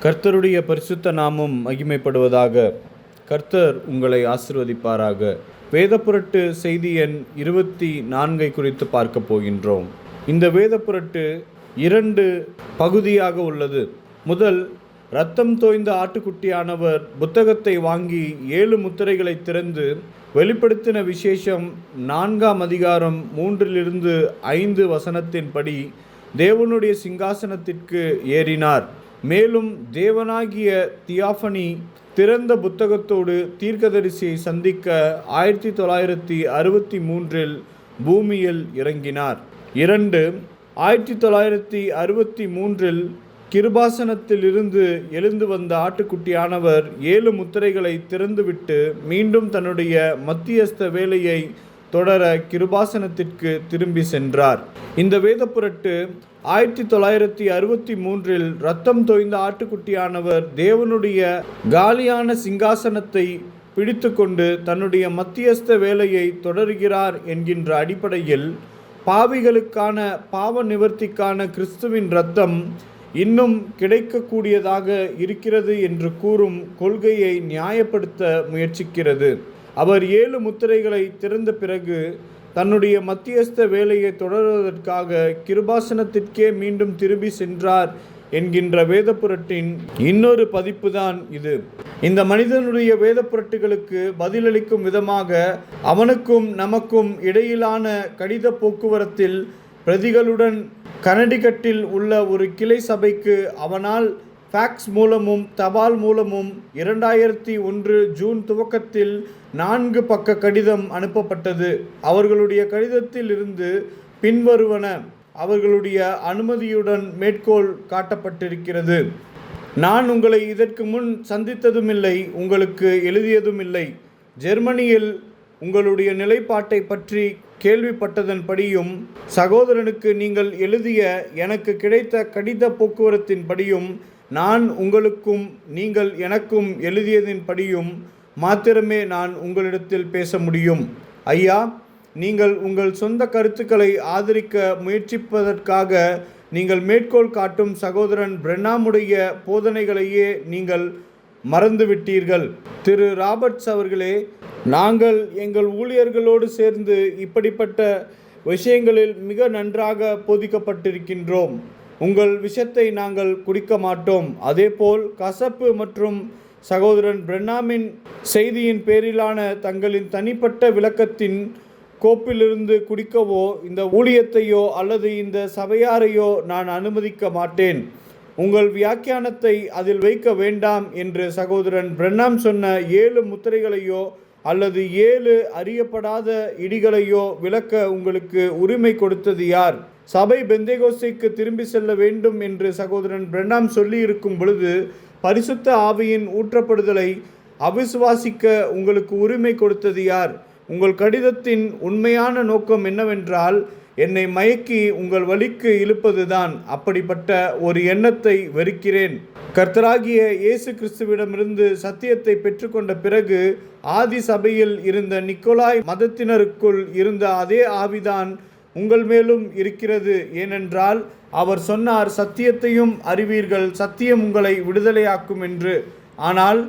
கர்த்தருடைய பரிசுத்த நாமம் மகிமைப்படுவதாக. கர்த்தர் உங்களை ஆசீர்வதிப்பாராக. வேதப்புரட்டு செய்தி எண் 24 குறித்து பார்க்க போகின்றோம். இந்த வேதப்புரட்டு 2 பகுதியாக உள்ளது. முதல், இரத்தம் தோய்ந்த ஆட்டுக்குட்டியானவர் புத்தகத்தை வாங்கி 7 முத்திரைகளை திறந்து வெளிப்படுத்தின விசேஷம் 4ஆம் அதிகாரம் 3-5 வசனத்தின்படி தேவனுடைய சிங்காசனத்திற்கு ஏறினார். மேலும் தேவனாகிய தியாஃபனி திறந்த புத்தகத்தோடு தீர்க்கதரிசியை சந்திக்க 1963 பூமியில் இறங்கினார். 2, 1963 கிருபாசனத்திலிருந்து எழுந்து வந்த ஆட்டுக்குட்டியானவர் 7 முத்திரைகளை திறந்துவிட்டு மீண்டும் தன்னுடைய மத்தியஸ்த வேலையை தொடர கிருபாசனத்திற்கு திரும்பி சென்றார். இந்த வேதப்புரட்டு 1963 இரத்தம் தோய்ந்த ஆட்டுக்குட்டியானவர் தேவனுடைய காலியான சிங்காசனத்தை பிடித்து கொண்டு தன்னுடைய மத்தியஸ்த வேலையை தொடர்கிறார் என்கின்ற அடிப்படையில் பாவிகளுக்கான பாவ நிவர்த்திக்கான கிறிஸ்துவின் இரத்தம் இன்னும் கிடைக்கக்கூடியதாக இருக்கிறது என்று கூறும் கொள்கையை நியாயப்படுத்த முயற்சிக்கிறது. அவர் 7 முத்திரைகளை திறந்த பிறகு தன்னுடைய மத்தியஸ்த வேலையை தொடர்வதற்காக கிருபாசனத்திற்கே மீண்டும் திரும்பி சென்றார் என்கின்ற வேதப்புரட்டின் இன்னொரு பதிப்புதான் இது. இந்த மனிதனுடைய வேதப்புரட்டுகளுக்கு பதிலளிக்கும் விதமாக அவனுக்கும் நமக்கும் இடையிலான கடித போக்குவரத்தில் பிரதிகளுடன் கனடிகட்டில் உள்ள ஒரு கிளை சபைக்கு அவனால் ஃபேக்ஸ் மூலமும் தபால் மூலமும் 2001 ஜூன் துவக்கத்தில் 4 பக்க கடிதம் அனுப்பப்பட்டது. அவர்களுடைய கடிதத்தில் இருந்து பின்வருவன அவர்களுடைய அனுமதியுடன் மேற்கோள் காட்டப்பட்டிருக்கிறது. நான் உங்களை இதற்கு முன் சந்தித்ததுமில்லை, உங்களுக்கு எழுதியதுமில்லை. ஜெர்மனியில் உங்களுடைய நிலைப்பாட்டை பற்றி கேள்விப்பட்டதன்படியும் சகோதரனுக்கு நீங்கள் எழுதிய எனக்கு கிடைத்த கடித போக்குவரத்தின்படியும் நான் உங்களுக்கும் நீங்கள் எனக்கும் எழுதியதின்படியும் மாத்திரமே நான் உங்களிடத்தில் பேச முடியும். ஐயா, நீங்கள் உங்கள் சொந்த கருத்துக்களை ஆதரிக்க முயற்சிப்பதற்காக நீங்கள் மேற்கோள் காட்டும் சகோதரன் பிரென்னாமுடைய போதனைகளையே நீங்கள் மறந்துவிட்டீர்கள். திரு ராபர்ட்ஸ் அவர்களே, நாங்கள் எங்கள் ஊழியர்களோடு சேர்ந்து இப்படிப்பட்ட விஷயங்களில் மிக நன்றாக போதிக்கப்பட்டிருக்கின்றோம். உங்கள் விஷத்தை நாங்கள் குடிக்க மாட்டோம். அதேபோல் கசப்பு மற்றும் சகோதரன் பிரென்னாமின் செய்தியின் பேரிலான தங்களின் தனிப்பட்ட விளக்கத்தின் கோப்பிலிருந்து குடிக்கவோ இந்த ஊழியத்தையோ அல்லது இந்த சபையாரையோ நான் அனுமதிக்க மாட்டேன். உங்கள் வியாக்கியானத்தை அதில் வைக்க வேண்டாம் என்று சகோதரன் பிரென்னாம் சொன்ன 7 முத்திரைகளையோ அல்லது 7 அறியப்படாத இடிகளையோ விளக்க உங்களுக்கு உரிமை கொடுத்தது யார்? சபை பெந்தேகோஸ்தைக்கு திரும்பி செல்ல வேண்டும் என்று சகோதரன் பிரென்னாம் சொல்லி இருக்கும் பொழுது பரிசுத்த ஆவியின் ஊற்றப்படுதலை அவிசுவாசிக்க உங்களுக்கு உரிமை கொடுத்தது யார்? உங்கள் கடிதத்தின் உண்மையான நோக்கம் என்னவென்றால் என்னை மயக்கி உங்கள் வழிக்கு இழுப்பதுதான். அப்படிப்பட்ட ஒரு எண்ணத்தை வெறுக்கிறேன். கர்த்தராகிய இயேசு கிறிஸ்துவிடமிருந்து சத்தியத்தை பெற்றுக்கொண்ட பிறகு ஆதி சபையில் இருந்த நிக்கோலாய் மதத்தினருக்குள் இருந்த அதே ஆவிதான் உங்கள் மேலும் இருக்கிறது. ஏனென்றால் அவர் சொன்னார், சத்தியத்தையும் அறிவீர்கள், சத்தியம் உங்களை விடுதலையாக்கும் என்று. ஆனால்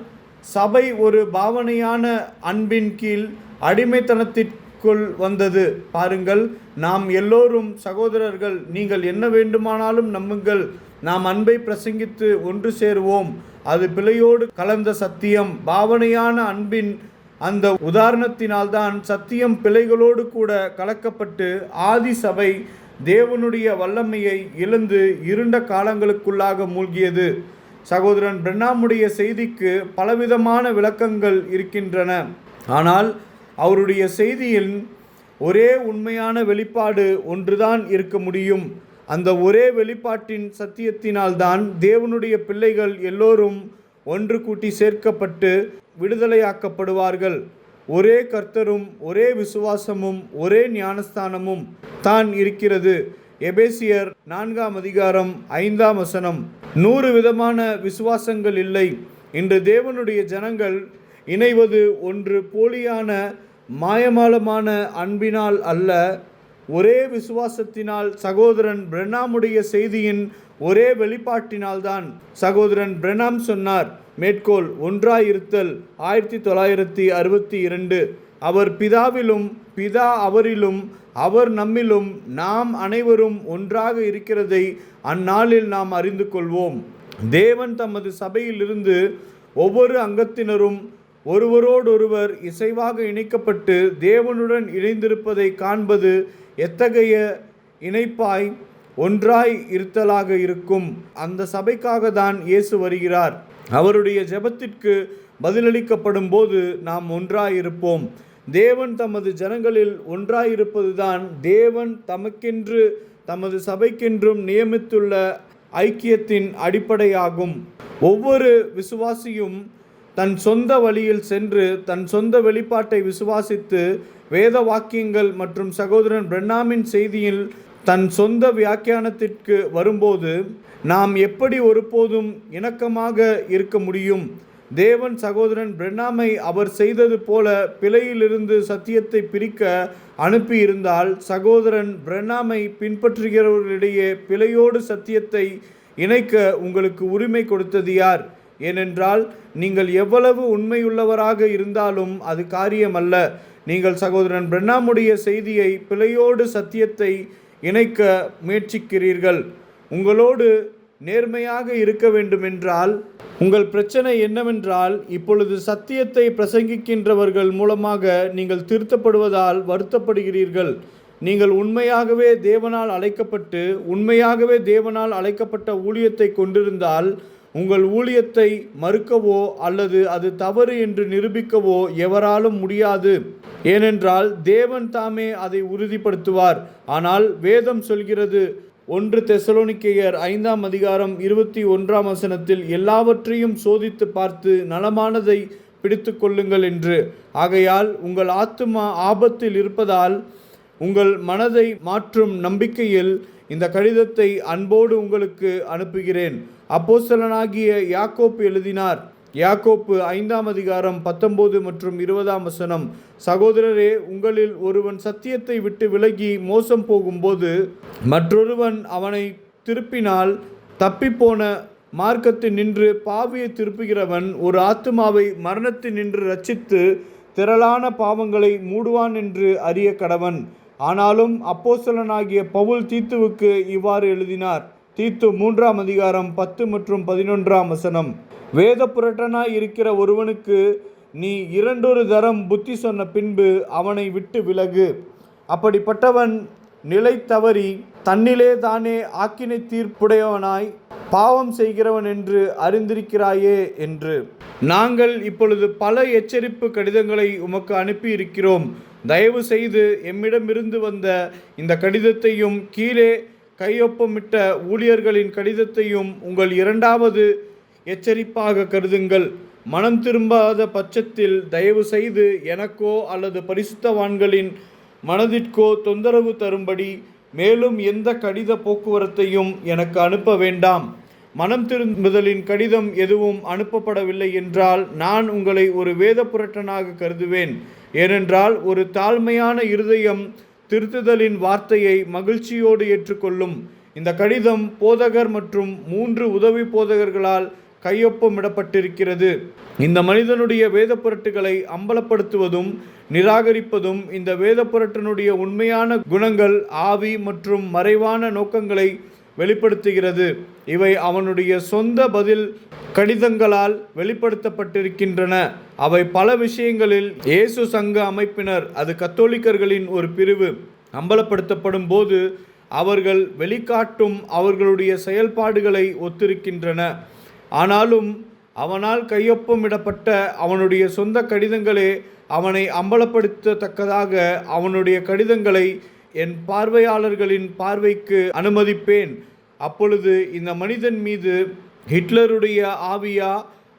சபை ஒரு பாவனையான அன்பின் கீழ் அடிமைத்தனத்திற்குள் வந்தது. பாருங்கள், நாம் எல்லோரும் சகோதரர்கள், நீங்கள் என்ன வேண்டுமானாலும் நம்புங்கள், நாம் அன்பை பிரசங்கித்து ஒன்று சேருவோம், அது பிழையோடு கலந்த சத்தியம். பாவனையான அன்பின் அந்த உதாரணத்தினால்தான் சத்தியம் பிழைகளோடு கூட கலக்கப்பட்டு ஆதி சபை தேவனுடைய வல்லமையை இழந்து இருண்ட காலங்களுக்குள்ளாக மூழ்கியது. சகோதரன் பிரென்னாமுடைய செய்திக்கு பலவிதமான விளக்கங்கள் இருக்கின்றன. ஆனால் அவருடைய செய்தியில் ஒரே உண்மையான வெளிப்பாடு ஒன்றுதான் இருக்க முடியும். அந்த ஒரே வெளிப்பாட்டின் சத்தியத்தினால்தான் தேவனுடைய பிள்ளைகள் எல்லோரும் ஒன்று கூட்டி சேர்க்கப்பட்டு விடுதலையாக்கப்படுவார்கள். ஒரே கர்த்தரும் ஒரே விசுவாசமும் ஒரே ஞானஸ்தானமும் தான் இருக்கிறது. எபேசியர் 4ஆம் அதிகாரம் 5ஆம் வசனம். 100 விதமான விசுவாசங்கள் இல்லை. இன்று தேவனுடைய ஜனங்கள் இணைவது ஒன்று போலியான மாயமாலமான அன்பினால் அல்ல, ஒரே விசுவாசத்தினால் சகோதரன் பிரெனாமுடைய செய்தியின் ஒரே வெளிப்பாட்டினால்தான். சகோதரன் பிரெனாம் சொன்னார், மேற்கோள், ஒன்றாயிருத்தல் 1962. அவர் பிதாவிலும் பிதா அவரிலும் அவர் நம்மிலும் நாம் அனைவரும் ஒன்றாக இருக்கிறதை அந்நாளில் நாம் அறிந்து கொள்வோம். தேவன் தமது சபையிலிருந்து ஒவ்வொரு அங்கத்தினரும் ஒருவரோடொருவர் இசைவாக இணைக்கப்பட்டு தேவனுடன் இணைந்திருப்பதை காண்பது எத்தகைய இணைப்பாய் ஒன்றாய் இருத்தலாக இருக்கும். அந்த சபைக்காக தான் இயேசு வருகிறார். அவருடைய ஜெபத்திற்கு பதிலளிக்கப்படும் போது நாம் ஒன்றாயிருப்போம். தேவன் தமது ஜனங்களில் ஒன்றாயிருப்பதுதான் தேவன் தமக்கென்று தமது சபைக்கென்றும் நியமித்துள்ள ஐக்கியத்தின் அடிப்படையாகும். ஒவ்வொரு விசுவாசியும் தன் சொந்த வழியில் சென்று தன் சொந்த வெளிப்பாட்டை விசுவாசித்து வேத வாக்கியங்கள் மற்றும் சகோதரன் பிரெனாமின் செய்தியில் தன் சொந்த வியாக்கியானத்திற்கு வரும்போது நாம் எப்படி ஒருபோதும் இணக்கமாக இருக்க முடியும்? தேவன் சகோதரன் பிரெனாமை அவர் செய்தது போல பிழையிலிருந்து சத்தியத்தை பிரிக்க அனுப்பியிருந்தால் சகோதரன் பிரெனாமை பின்பற்றுகிறவர்களிடையே பிழையோடு சத்தியத்தை இணைக்க உங்களுக்கு உரிமை கொடுத்தது யார்? ஏனென்றால் நீங்கள் எவ்வளவு உண்மையுள்ளவராக இருந்தாலும் அது காரியமல்ல. நீங்கள் சகோதரன் பிரெனாமுடைய செய்தியை பிழையோடு சத்தியத்தை இணைக்க முயற்சிக்கிறீர்கள். உங்களோடு நேர்மையாக இருக்க வேண்டுமென்றால் உங்கள் பிரச்சனை என்னவென்றால், இப்பொழுது சத்தியத்தை பிரசங்கிக்கின்றவர்கள் மூலமாக நீங்கள் திருத்தப்படுவதால் வருத்தப்படுகிறீர்கள். நீங்கள் உண்மையாகவே தேவனால் அழைக்கப்பட்டு உண்மையாகவே தேவனால் அழைக்கப்பட்ட ஊழியத்தை கொண்டிருந்தால் உங்கள் ஊழியத்தை மறுக்கவோ அல்லது அது தவறு என்று நிரூபிக்கவோ எவராலும் முடியாது. ஏனென்றால் தேவன் தாமே அதை உறுதிப்படுத்துவார். ஆனால் வேதம் சொல்கிறது, 1 தெசலோனிக்கேயர் 5:21 எல்லாவற்றையும் சோதித்து பார்த்து நலமானதை பிடித்து கொள்ளுங்கள் என்று. ஆகையால் உங்கள் ஆத்துமா ஆபத்தில் இருப்பதால் உங்கள் மனதை மாற்றும் நம்பிக்கையில் இந்த கடிதத்தை அன்போடு உங்களுக்கு அனுப்புகிறேன். அப்போஸ்தலனாகிய யாக்கோப்பு எழுதினார். யாக்கோப்பு 5:19 மற்றும் 20. சகோதரரே, உங்களில் ஒருவன் சத்தியத்தை விட்டு விலகி மோசம் போகும்போது மற்றொருவன் அவனை திருப்பினால் தப்பிப்போன மார்க்கத்தில் நின்று பாவியை திருப்புகிறவன் ஒரு ஆத்துமாவை மரணத்தில் நின்று ரட்சித்து திரளான பாவங்களை மூடுவான் என்று அறிய கடவன். ஆனாலும் அப்போஸ்தலனாகிய பவுல் தீத்துவுக்கு இவ்வாறு எழுதினார். தீத்து 3:10 மற்றும் 11. வேத புரட்டனாய் இருக்கிற ஒருவனுக்கு நீ 2 தரம் புத்தி சொன்ன பின்பு அவனை விட்டு விலகு. அப்படிப்பட்டவன் நிலை தவறி தன்னிலே தானே ஆக்கினை தீர்ப்புடையவனாய் பாவம் செய்கிறவன் என்று அறிந்திருக்கிறாயே என்று. நாங்கள் இப்பொழுது பல எச்சரிப்பு கடிதங்களை உமக்கு அனுப்பி இருக்கிறோம். தயவு செய்து எம்மிடமிருந்து வந்த இந்த கடிதத்தையும் கீழே கையொப்பமிட்ட ஊழியர்களின் கடிதத்தையும் உங்கள் 2வது எச்சரிப்பாக கருதுங்கள். மனம் திரும்பாத பட்சத்தில் தயவு செய்து எனக்கோ அல்லது பரிசுத்தவான்களின் மனதிற்கோ தொந்தரவு தரும்படி மேலும் எந்த கடித போக்குவரத்தையும் எனக்கு அனுப்ப வேண்டாம். மனம் திரும்புதலின் கடிதம் எதுவும் அனுப்பப்படவில்லை என்றால் நான் உங்களை ஒரு வேத புரட்டனாக கருதுவேன். ஏனென்றால் ஒரு தாழ்மையான இருதயம் திருத்துதலின் வார்த்தையை மகிழ்ச்சியோடு ஏற்றுக்கொள்ளும். இந்த கடிதம் போதகர் மற்றும் 3 உதவி போதகர்களால் கையொப்பமிடப்பட்டிருக்கிறது. இந்த மனிதனுடைய வேத புரட்டுகளை அம்பலப்படுத்துவதும் நிராகரிப்பதும் இந்த வேத புரட்டனுடைய உண்மையான குணங்கள், ஆவி மற்றும் மறைவான நோக்கங்களை வெளிப்படுத்துகிறது. இவை அவனுடைய சொந்த பதில் கடிதங்களால் வெளிப்படுத்தப்பட்டிருக்கின்றன. அவை பல விஷயங்களில் இயேசு சங்க அமைப்பினர், அது கத்தோலிக்கர்களின் ஒரு பிரிவு, அம்பலப்படுத்தப்படும் போது அவர்கள் வெளிக்காட்டும் அவர்களுடைய செயல்பாடுகளை ஒத்திருக்கின்றன. ஆனாலும் அவனால் கையொப்பமிடப்பட்ட அவனுடைய சொந்த கடிதங்களே அவனை அம்பலப்படுத்தத்தக்கதாக அவனுடைய கடிதங்களை என் பார்வையாளர்களின் பார்வைக்கு அனுமதிப்பேன். அப்பொழுது இந்த மனிதன் மீது ஹிட்லருடைய ஆவியா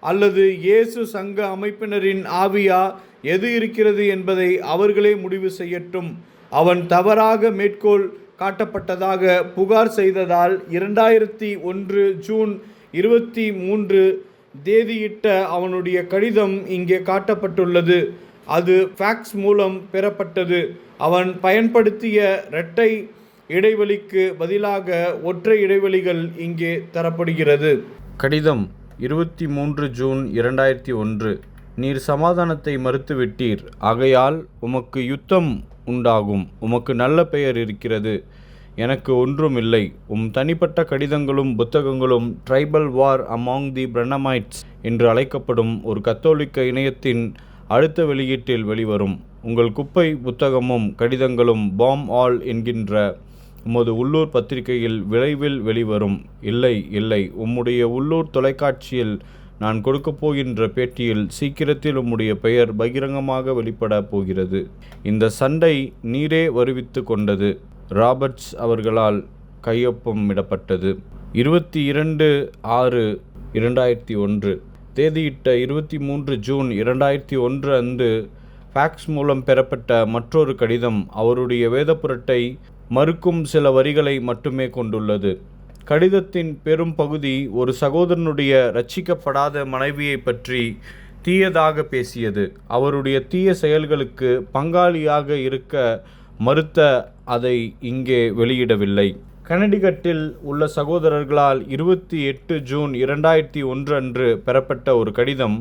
அல்லது இயேசு சங்க அமைப்பினரின் ஆவியா எது இருக்கிறது என்பதை அவர்களே முடிவு செய்யட்டும். அவன் தவறாக மேற்கோள் காட்டப்பட்டதாக புகார் செய்ததால் 2001 ஜூன் 23 தேதியிட்ட அவனுடைய கடிதம் இங்கே காட்டப்பட்டுள்ளது. அது ஃபேக்ஸ் மூலம் பெறப்பட்டது. அவன் பயன்படுத்திய இரட்டை இடைவெளிக்கு பதிலாக ஒற்றை இடைவெளிகள் இங்கே தரப்படுகிறது. கடிதம் 23 ஜூன் 2001. நீர் சமாதானத்தை மறுத்துவிட்டீர், ஆகையால் உமக்கு யுத்தம் உண்டாகும். உமக்கு நல்ல பெயர் இருக்கிறது, எனக்கு ஒன்றும் இல்லை. தனிப்பட்ட கடிதங்களும் புத்தகங்களும் ட்ரைபல் வார் அமாங் தி பிரன்னமைட்ஸ் என்று அழைக்கப்படும் ஒரு கத்தோலிக்க இணையத்தின் அடுத்த வெளியீட்டில் வெளிவரும். உங்கள் குப்பை புத்தகமும் கடிதங்களும் பாம் ஆல் என்கின்ற உமது உள்ளூர் பத்திரிகையில் விரைவில் வெளிவரும். இல்லை இல்லை, உம்முடைய உள்ளூர் தொலைக்காட்சியில் நான் கொடுக்கப் போகின்ற பேட்டியில் சீக்கிரத்தில் உம்முடைய பெயர் பகிரங்கமாக வெளிப்பட போகிறது. இந்த சண்டை நீரே வருவித்து கொண்டது. ராபர்ட்ஸ் அவர்களால் கையொப்பமிடப்பட்டது. 22/6/2001. தேதியிட்ட 23 ஜூன் 2001 அன்று ஃபேக்ஸ் மூலம் பெறப்பட்ட மற்றொரு கடிதம் அவருடைய வேதப்புரட்டை மறுக்கும் சில வரிகளை மட்டுமே கொண்டுள்ளது. கடிதத்தின் பெரும் பகுதி ஒரு சகோதரனுடைய இரட்சிக்கப்படாத மனைவியை பற்றி தீயதாக பேசியது. அவருடைய தீய செயல்களுக்கு பங்காளியாக இருக்க மறுத்த அதை இங்கே வெளியிடவில்லை. கனடிகட்டில் உள்ள சகோதரர்களால் 28 ஜூன் 2001 அன்று பெறப்பட்ட ஒரு கடிதம்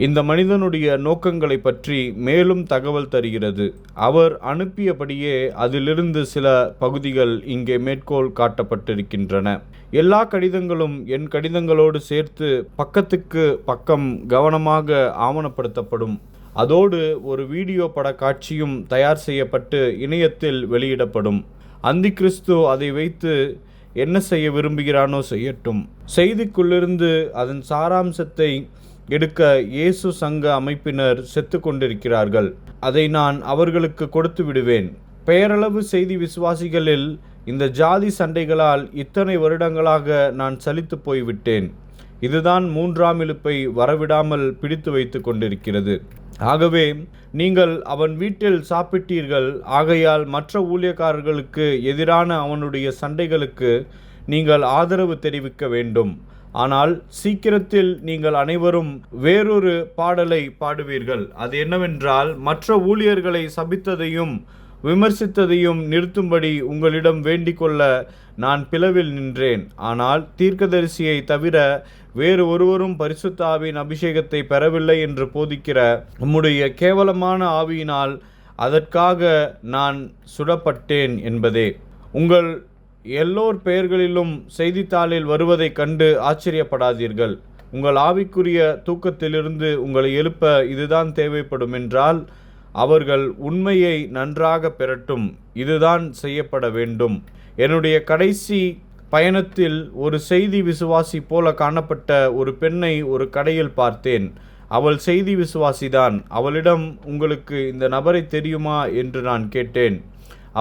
இந்த மனிதனுடைய நோக்கங்களை பற்றி மேலும் தகவல் தருகிறது. அவர் அனுப்பியபடியே அதிலிருந்து சில பகுதிகள் இங்கே மேற்கோள் காட்டப்பட்டிருக்கின்றன. எல்லா கடிதங்களும் என் கடிதங்களோடு சேர்த்து பக்கத்துக்கு பக்கம் கவனமாக ஆவணப்படுத்தப்படும். அதோடு ஒரு வீடியோ பட காட்சியும் தயார் செய்யப்பட்டு இணையத்தில் வெளியிடப்படும். அந்திகிறிஸ்து அதை வைத்து என்ன செய்ய விரும்புகிறானோ செய்யட்டும். செய்திக்குள்ளிருந்து அதன் சாராம்சத்தை எடுக்க இயேசு சங்க அமைப்பினர் செத்து கொண்டிருக்கிறார்கள். அதை நான் அவர்களுக்கு கொடுத்து விடுவேன். பெயரளவு செய்தி விசுவாசிகளில் இந்த ஜாதி சண்டைகளால் இத்தனை வருடங்களாக நான் சலித்து போய்விட்டேன். இதுதான் 3ஆம் இழுப்பை வரவிடாமல் பிடித்து வைத்து கொண்டிருக்கிறது. ஆகவே நீங்கள் அவன் வீட்டில் சாப்பிட்டீர்கள், ஆகையால் மற்ற ஊழியக்காரர்களுக்கு எதிரான அவனுடைய சண்டைகளுக்கு நீங்கள் ஆதரவு தெரிவிக்க வேண்டும். ஆனால் சீக்கிரத்தில் நீங்கள் அனைவரும் வேறொரு பாடலை பாடுவீர்கள். அது என்னவென்றால், மற்ற ஊழியர்களை சபித்ததையும் விமர்சித்ததையும் நிறுத்தும்படி உங்களிடம் வேண்டிக் கொள்ள நான் பிளவில் நின்றேன். ஆனால் தீர்க்கதரிசியை தவிர வேறு ஒருவரும் பரிசுத்த ஆவியின் அபிஷேகத்தை பெறவில்லை என்று போதிக்கிற உம்முடைய கேவலமான ஆவியினால் அதற்காக நான் சுடப்பட்டேன் என்பதே. உங்கள் எல்லோர் பெயர்களிலும் செய்தித்தாளில் வருவதைக் கண்டு ஆச்சரியப்படாதீர்கள். உங்கள் ஆவிக்குரிய தூக்கத்திலிருந்து உங்களை எழுப்ப இதுதான் தேவைப்படும் என்றால் அவர்கள் உண்மையை நன்றாக பெறட்டும். இதுதான் செய்யப்பட வேண்டும். என்னுடைய கடைசி பயணத்தில் ஒரு செய்தி விசுவாசி போல காணப்பட்ட ஒரு பெண்ணை ஒரு கடையில் பார்த்தேன். அவள் செய்தி விசுவாசிதான். அவளிடம் உங்களுக்கு இந்த நபரை தெரியுமா என்று நான் கேட்டேன்.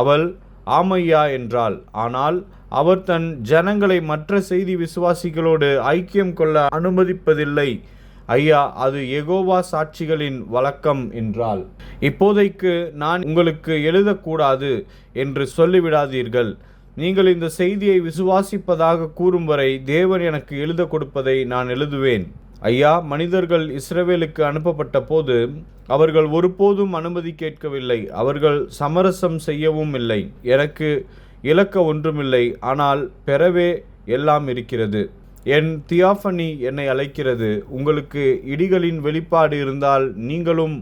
அவள் ஆமையா என்றாள். ஆனால் அவர் தன் ஜனங்களை மற்ற செய்தி விசுவாசிகளோடு ஐக்கியம் கொள்ள அனுமதிப்பதில்லை. ஐயா, அது யெகோவா சாட்சிகளின் வழக்கம் என்றாள். இப்போதைக்கு நான் உங்களுக்கு எழுதக்கூடாது என்று சொல்லிவிடாதீர்கள். நீங்கள் இந்த செய்தியை விசுவாசிப்பதாக கூறும் வரை தேவன் எனக்கு எழுத கொடுப்பதை நான் எழுதுவேன். ஐயா, மனிதர்கள் இஸ்ரவேலுக்கு அனுப்பப்பட்ட போது அவர்கள் ஒருபோதும் அனுமதி கேட்கவில்லை. அவர்கள் சமரசம் செய்யவும் இல்லை. எனக்கு இழக்க ஒன்றுமில்லை, ஆனால் பெறவே எல்லாம் இருக்கிறது. என் தியாஃபனி என்னை அழைக்கிறது. உங்களுக்கு இடிகளின் வெளிப்பாடு இருந்தால் நீங்களும்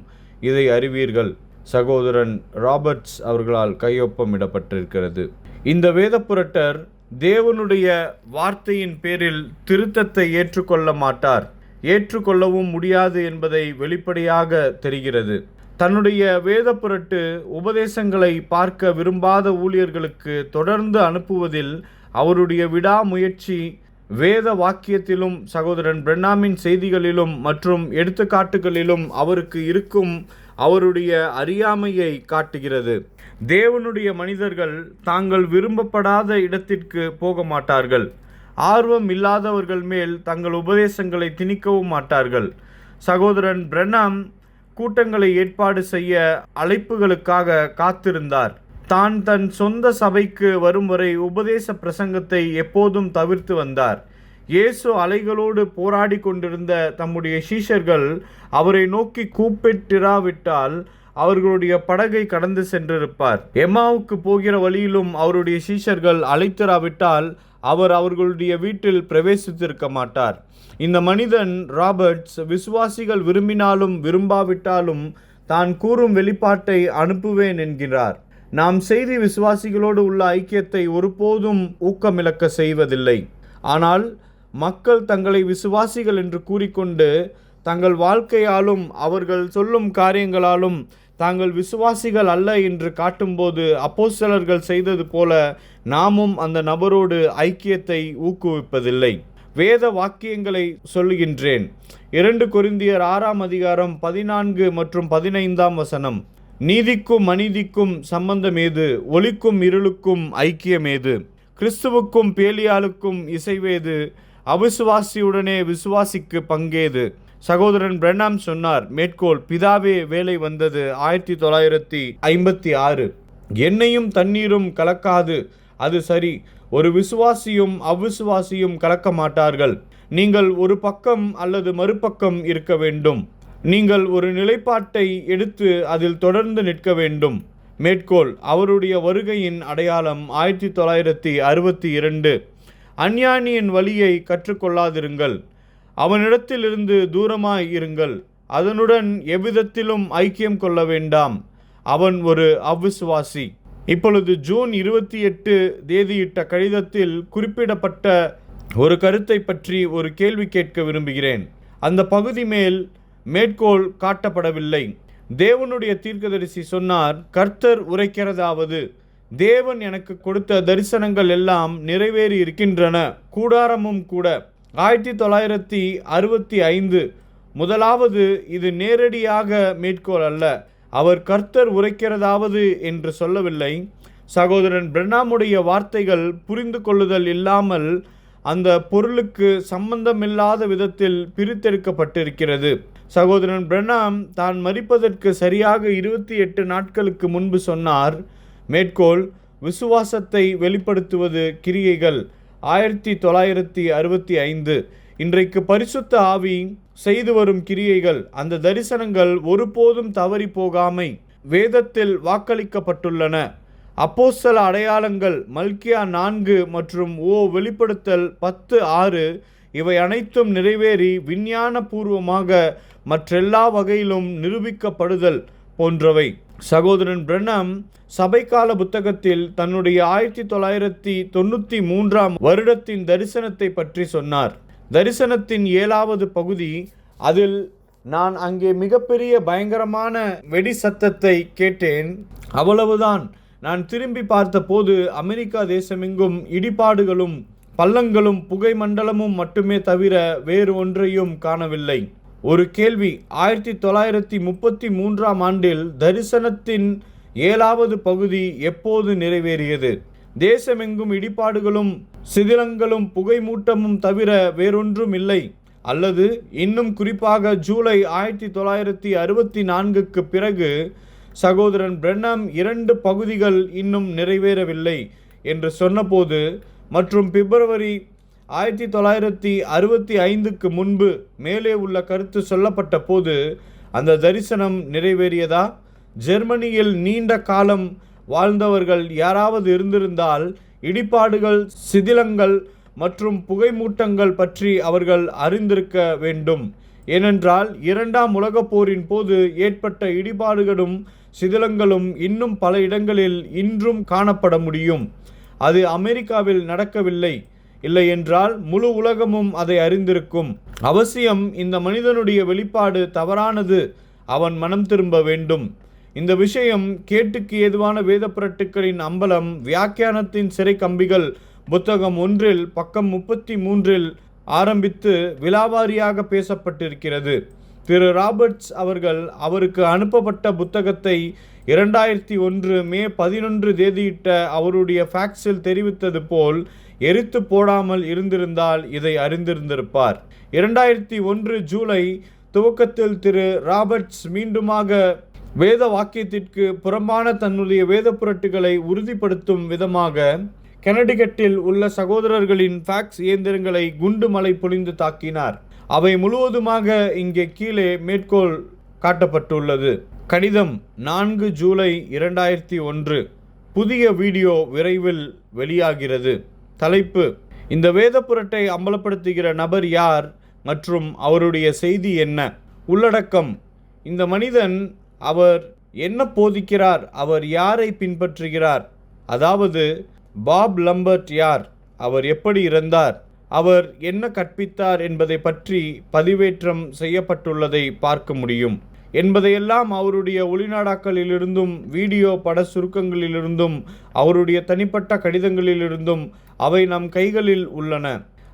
இதை அறிவீர்கள். சகோதரன் ராபர்ட்ஸ் அவர்களால் கையொப்பமிடப்பட்டிருக்கிறது. இந்த வேதப்புரட்டர் தேவனுடைய வார்த்தையின் பேரில் திருத்தத்தை ஏற்றுக்கொள்ள மாட்டார். ஏற்றுக்கொள்ளவும் முடியாது என்பதை வெளிப்படையாக தெரிகிறது. தன்னுடைய வேதப்புரட்டு உபதேசங்களை பார்க்க விரும்பாத ஊழியர்களுக்கு தொடர்ந்து அனுப்புவதில் அவருடைய விடாமுயற்சி வேத வாக்கியத்திலும் சகோதரன் பிரென்னாமின் செய்திகளிலும் மற்றும் எடுத்துக்காட்டுகளிலும் அவருக்கு இருக்கும் அவருடைய அறியாமையை காட்டுகிறது. தேவனுடைய மனிதர்கள் தாங்கள் விரும்பப்படாத இடத்திற்கு போக மாட்டார்கள். ஆர்வம் இல்லாதவர்கள் மேல் தங்கள் உபதேசங்களை திணிக்கவும் மாட்டார்கள். சகோதரன் பிரென்னாம் கூட்டங்களை ஏற்பாடு செய்ய அழைப்புகளுக்காக காத்திருந்தார். தான் தன் சொந்த சபைக்கு வரும் வரை உபதேச பிரசங்கத்தை எப்போதும் தவிர்த்து வந்தார். இயேசு அலைகளோடு போராடி கொண்டிருந்த தம்முடைய சீஷர்கள் அவரை நோக்கி கூப்பிட்டிராவிட்டால் அவர்களுடைய படகை கடந்து சென்றிருப்பார். எம்மாவுக்கு போகிற வழியிலும் அவருடைய சீஷர்கள் அழைத்திராவிட்டால் அவர் அவர்களுடைய வீட்டில் பிரவேசித்திருக்க மாட்டார். இந்த மனிதன் ராபர்ட்ஸ் விசுவாசிகள் விரும்பினாலும் விரும்பாவிட்டாலும் தான் கூறும் வெளிப்பாட்டை அனுப்புவேன் என்கிறார். நாம் செய்தி விசுவாசிகளோடு உள்ள ஐக்கியத்தை ஒருபோதும் ஊக்கமிழக்க செய்வதில்லை. ஆனால் மக்கள் தங்களை விசுவாசிகள் என்று கூறிக்கொண்டு தங்கள் வாழ்க்கையாலும் அவர்கள் சொல்லும் காரியங்களாலும் தாங்கள் விசுவாசிகள் அல்ல என்று காட்டும்போது அப்போஸ்தலர்கள் செய்தது போல நாமும் அந்த நபரோடு ஐக்கியத்தை ஊக்குவிப்பதில்லை. வேத வாக்கியங்களை சொல்லுகின்றேன். 2 கொரிந்தியர் 6 அதிகாரம் 14 மற்றும் 15 நீதிக்கும் அநீதிக்கும் சம்பந்தம் ஏது? ஒளிக்கும் இருளுக்கும் ஐக்கியம் ஏது? கிறிஸ்துவுக்கும் பேலியாளுக்கும் இசைவேது? அவிசுவாசியுடனே விசுவாசிக்கு பங்கேது? சகோதரன் பிரென்னாம் சொன்னார், மேற்கோள், பிதாவே வேலை வந்தது 1956. எண்ணெயும் தண்ணீரும் கலக்காது, அது சரி. ஒரு விசுவாசியும் அவ்விசுவாசியும் கலக்க மாட்டார்கள். நீங்கள் ஒரு பக்கம் அல்லது மறுபக்கம் இருக்க வேண்டும். நீங்கள் ஒரு நிலைப்பாட்டை எடுத்து அதில் தொடர்ந்து நிற்க வேண்டும். மேற்கோள், அவருடைய வருகையின் அடையாளம் 1962. அஞ்ஞானியின் வழியை கற்றுக்கொள்ளாதிருங்கள், அவனிடத்திலிருந்து தூரமாய் இருங்கள், அதனுடன் எவ்விதத்திலும் ஐக்கியம் கொள்ள வேண்டாம், அவன் ஒரு அவ்விசுவாசி. இப்பொழுது ஜூன் 28 தேதியிட்ட கடிதத்தில் குறிப்பிடப்பட்ட ஒரு கருத்தை பற்றி ஒரு கேள்வி கேட்க விரும்புகிறேன். அந்த பகுதி மேல் மேற்கோள் காட்டப்படவில்லை. தேவனுடைய தீர்க்கதரிசி சொன்னார், கர்த்தர் உரைக்கிறதாவது, தேவன் எனக்கு கொடுத்த தரிசனங்கள் எல்லாம் நிறைவேறி இருக்கின்றன, கூடாரமும் கூட. 1965. முதலாவது, இது நேரடியாக மேற்கோள் அல்ல. அவர் கர்த்தர் உரைக்கிறதாவது என்று சொல்லவில்லை. சகோதரன் பிரென்னாமுடைய வார்த்தைகள் புரிந்து கொள்ளுதல் இல்லாமல் அந்த பொருளுக்கு சம்பந்தமில்லாத விதத்தில் பிரித்தெடுக்கப்பட்டிருக்கிறது. சகோதரன் பிரென்னாம் தான் மரிப்பதற்கு சரியாக 28 நாட்களுக்கு முன்பு சொன்னார், மேற்கோள், விசுவாசத்தை வெளிப்படுத்துவது கிரியைகள் 1965. இன்றைக்கு பரிசுத்த ஆவி செய்து வரும் கிரியைகள். அந்த தரிசனங்கள் ஒருபோதும் தவறி போகாமை வேதத்தில் வாக்களிக்கப்பட்டுள்ளன. அப்போஸ்தல அடையாளங்கள் மல்கியா 4 மற்றும் வெளிப்படுத்தல் 10:6 இவை அனைத்தும் நிறைவேறி விஞ்ஞான பூர்வமாக மற்றெல்லா வகையிலும் நிரூபிக்கப்படுதல் போன்றவை. சகோதரன் பிரென்னாம் சபைக்கால புத்தகத்தில் தன்னுடைய 1993 வருடத்தின் தரிசனத்தை பற்றி சொன்னார். தரிசனத்தின் 7வது பகுதி. அதில் நான் அங்கே மிகப்பெரிய பயங்கரமான வெடி சத்தத்தை கேட்டேன். அவ்வளவுதான். நான் திரும்பி பார்த்தபோது அமெரிக்கா தேசமெங்கும் இடிபாடுகளும் பள்ளங்களும் புகை மண்டலமும் மட்டுமே தவிர வேறு ஒன்றையும் காணவில்லை. ஒரு கேள்வி, 1933 தரிசனத்தின் 7வது பகுதி எப்போது நிறைவேறியது? தேசமெங்கும் இடிபாடுகளும் சிதிலங்களும் புகை மூட்டமும் தவிர வேறொன்றும் இல்லை. அல்லது இன்னும் குறிப்பாக ஜூலை 1964 பிறகு சகோதரன் பிரென்னாம் 2 பகுதிகள் இன்னும் நிறைவேறவில்லை என்று சொன்னபோது மற்றும் பிப்ரவரி 1965 முன்பு மேலே உள்ள கருத்து சொல்லப்பட்ட போது அந்த தரிசனம் நிறைவேறியதா? ஜெர்மனியில் நீண்ட காலம் வாழ்ந்தவர்கள் யாராவது இருந்திருந்தால் இடிபாடுகள், சிதிலங்கள் மற்றும் புகைமூட்டங்கள் பற்றி அவர்கள் அறிந்திருக்க வேண்டும். ஏனென்றால் 2ஆம் உலகப் போரின் போது ஏற்பட்ட இடிபாடுகளும் சிதிலங்களும் இன்னும் பல இடங்களில் இன்றும் காணப்பட முடியும். அது அமெரிக்காவில் நடக்கவில்லை. இல்லை என்றால் முழு உலகமும் அதை அறிந்திருக்கும். அவசியம் இந்த மனிதனுடைய வெளிப்பாடு தவறானது. அவன் மனம் திரும்ப வேண்டும். இந்த விஷயம் கேட்டுக்கு ஏதுவான வேத புரட்டுக்களின் அம்பலம் வியாக்கியானத்தின் சிறை கம்பிகள் புத்தகம் 1 பக்கம் 33 ஆரம்பித்து விலாவாரியாக பேசப்பட்டிருக்கிறது. திரு ராபர்ட்ஸ் அவர்கள் அவருக்கு அனுப்பப்பட்ட புத்தகத்தை 2001 மே 11 தேதியிட்ட அவருடைய ஃபேக்ஸில் தெரிவித்தது போல் எரித்து போடாமல் இருந்திருந்தால் இதை அறிந்திருந்திருப்பார். 2001 ஜூலை துவக்கத்தில் திரு ராபர்ட்ஸ் மீண்டுமாக வேத வாக்கியத்திற்கு புறம்பான தன்னுடைய வேத புரட்டுகளை உறுதிப்படுத்தும் விதமாக கனடிகட்டில் உள்ள சகோதரர்களின் ஃபேக்ஸ் இயந்திரங்களை குண்டு மழை பொழிந்து தாக்கினார். அவை முழுவதுமாக இங்கே கீழே மேற்கோள் காட்டப்பட்டுள்ளது. கடிதம் 4 ஜூலை 2001. புதிய வீடியோ விரைவில் வெளியாகிறது. தலைப்பு: இந்த வேத புரட்டை அம்பலப்படுத்துகிற நபர் யார் மற்றும் அவருடைய செய்தி என்ன? உள்ளடக்கம்: இந்த மனிதன் அவர் என்ன போதிக்கிறார்? அவர் யாரை பின்பற்றுகிறார்? அதாவது பாப் லம்பர்ட் யார்? அவர் எப்படி இறந்தார்? அவர் என்ன கற்பித்தார் என்பதை பற்றி பதிவேற்றம் செய்யப்பட்டுள்ளதை பார்க்க முடியும் என்பதையெல்லாம் அவருடைய ஒளிநாடாக்களிலிருந்தும் வீடியோ பட சுருக்கங்களிலிருந்தும் அவருடைய தனிப்பட்ட கடிதங்களிலிருந்தும் அவை நம் கைகளில் உள்ளன.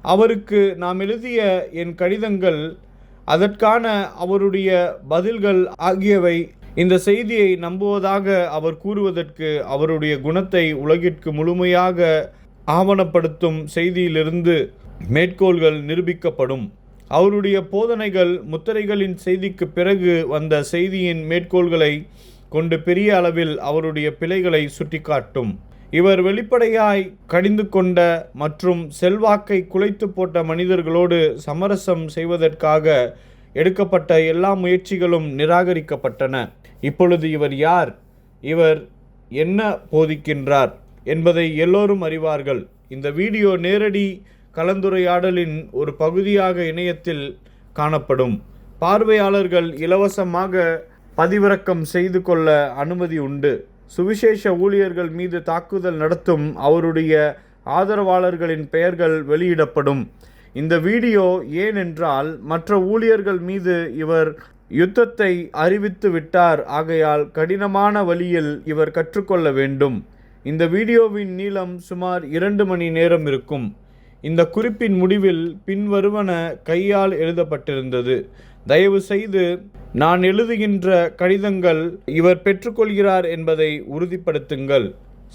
அவருக்கு நாம் எழுதிய என் கடிதங்கள், அதற்கான அவருடைய பதில்கள் ஆகியவை இந்த செய்தியை நம்புவதாக அவர் கூறுவதற்கு அவருடைய குணத்தை உலகிற்கு முழுமையாக ஆவணப்படுத்தும் செய்தியிலிருந்து மேற்கோள்கள் நிரூபிக்கப்படும். அவருடைய போதனைகள் முத்திரைகளின் செய்திக்கு பிறகு வந்த செய்தியின் மேற்கோள்களை கொண்டு பெரிய அளவில் அவருடைய பிழைகளை சுட்டிக்காட்டும். இவர் வெளிப்படையாய் கடிந்து கொண்ட மற்றும் செல்வாக்கை குலைத்து போட்ட மனிதர்களோடு சமரசம் செய்வதற்காக எடுக்கப்பட்ட எல்லா முயற்சிகளும் நிராகரிக்கப்பட்டன. இப்பொழுது இவர் யார்? இவர் என்ன போதிக்கின்றார் என்பதை எல்லோரும் அறிவார்கள். இந்த வீடியோ நேரடி கலந்துரையாடலின் ஒரு பகுதியாக இணையத்தில் காணப்படும். பார்வையாளர்கள் இலவசமாக பதிவிறக்கம் செய்து கொள்ள அனுமதி உண்டு. சுவிசேஷ ஊழியர்கள் மீது தாக்குதல் நடத்தும் அவருடைய ஆதரவாளர்களின் பெயர்கள் வெளியிடப்படும். இந்த வீடியோ ஏனென்றால் மற்ற ஊழியர்கள் மீது இவர் யுத்தத்தை அறிவித்து விட்டார். ஆகையால் கடினமான வழியில் இவர் கற்றுக்கொள்ள வேண்டும். இந்த வீடியோவின் நீளம் சுமார் 2 மணி நேரம் இருக்கும். இந்த குறிப்பின் முடிவில் பின்வருவன கையால் எழுதப்பட்டிருந்தது. தயவு செய்து நான் எழுதுகின்ற கடிதங்கள் இவர் பெற்றுக்கொள்கிறார் என்பதை உறுதிப்படுத்துங்கள்.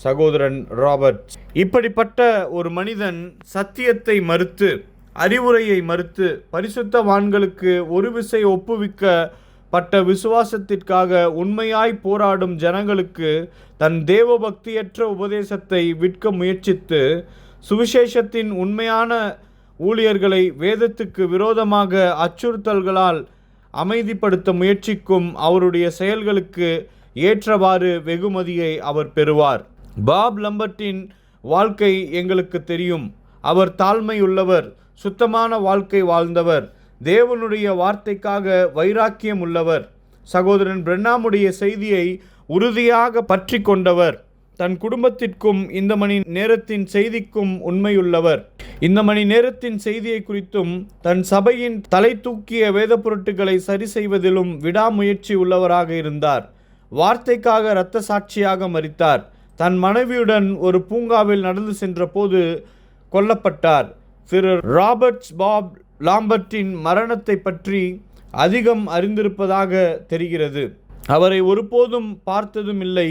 சகோதரன் ராபர்ட். இப்படிப்பட்ட ஒரு மனிதன் சத்தியத்தை மறுத்து, அறிவுரையை மறுத்து, பரிசுத்தவான்களுக்கு ஒரு விசை ஒப்புவிக்கப்பட்ட விசுவாசத்திற்காக உண்மையாய் போராடும் ஜனங்களுக்கு தன் தேவபக்தியற்ற உபதேசத்தை விற்க முயற்சித்து, சுவிசேஷத்தின் உண்மையான ஊழியர்களை வேதத்துக்கு விரோதமாக அச்சுறுத்தல்களால் அமைதிப்படுத்த முயற்சிக்கும் அவருடைய செயல்களுக்கு ஏற்றவாறு வெகுமதியை அவர் பெறுவார். பாப் லம்பர்ட்டின் வாழ்க்கை எங்களுக்கு தெரியும். அவர் தாழ்மையுள்ளவர், சுத்தமான வாழ்க்கை வாழ்ந்தவர், தேவனுடைய வார்த்தைக்காக வைராக்கியம் உள்ளவர். சகோதரன் பிரென்னாமுடைய செய்தியை உறுதியாக பற்றி கொண்டவர். தன் குடும்பத்திற்கும் இந்த மணி நேரத்தின் செய்திக்கும் உண்மையுள்ளவர். இந்த மணி நேரத்தின் செய்தியை குறித்தும் தன் சபையின் தலை தூக்கிய வேத பொருட்களை சரி செய்வதிலும் விடாமுயற்சி உள்ளவராக இருந்தார். வார்த்தைக்காக இரத்த சாட்சியாக மரித்தார். தன் மனைவியுடன் ஒரு பூங்காவில் நடந்து சென்ற போது கொல்லப்பட்டார். திரு ராபர்ட்ஸ் பாப் லாம்பர்ட்டின் மரணத்தை பற்றி அதிகம் அறிந்திருப்பதாக தெரிகிறது. அவரை ஒருபோதும் பார்த்ததும் இல்லை,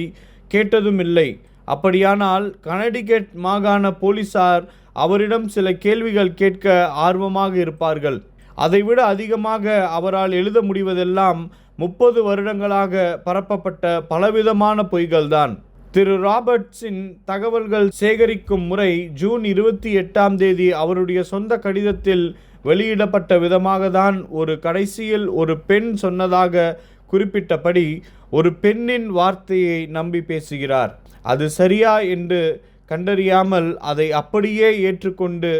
கேட்டதும் இல்லை. அப்படியானால் கனடிகட் மாகாண போலீசார் அவரிடம் சில கேள்விகள் கேட்க ஆர்வமாக இருப்பார்கள். அதைவிட அதிகமாக அவரால் எழுத முடிவதெல்லாம் 30 வருடங்களாக பரப்பப்பட்ட பலவிதமான பொய்கள்தான். திரு ராபர்ட்ஸின் தகவல்கள் சேகரிக்கும் முறை ஜூன் 28ஆம் தேதி அவருடைய சொந்த கடிதத்தில் வெளியிடப்பட்ட விதமாக தான் ஒரு கடைசியில் ஒரு பெண் சொன்னதாக குறிப்பிட்டபடி ஒரு பெண்ணின் வார்த்தையை நம்பி பேசுகிறார். அது சரியா என்று கண்டறியாமல் அதை அப்படியே ஏற்றுக்கொண்டு